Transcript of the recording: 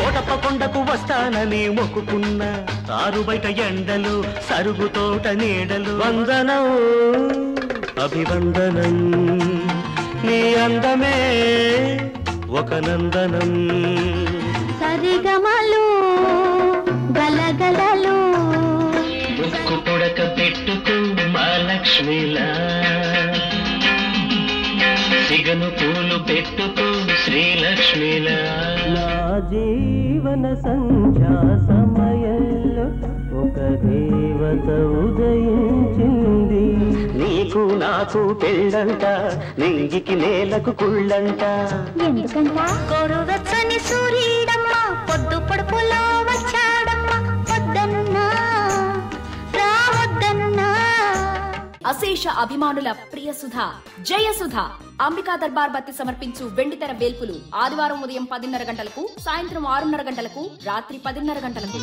కోటప్పకొండకు వస్తానని మొక్కుకున్న ఆరు బయట ఎండలు సరుగు తోట నీడలు వందనం అభివందనం నీ అందమే ఒక నందనం సరిగమలు గలగలలు ముక్కు పొడక పెట్టుకు మా లక్ష్మిలా సిగను పూలు పెట్టుకు శ్రీలక్ష్మిలా నా జీవన సంధ్యా సమయంలో ఒక దేవత ఉదయించింది నీకు నాకు పెళ్ళంట నింగికి నేలకు కుళ్ళంట ఎందుకంట కొరువెచ్చని సూర్యుడమ్మ పొద్దు పొడుపులో వచ్చాడమ్మ వద్దన్నా రావద్దన్నా అశేష అభిమానుల ప్రియ సుధ జయసుధ అంబికా దర్బార్ బత్తి సమర్పించు వెండితెర వేల్పులు ఆదివారం ఉదయం 10:30 గంటలకు, సాయంత్రం 6:30 గంటలకు, రాత్రి 10:30 గంటలకు.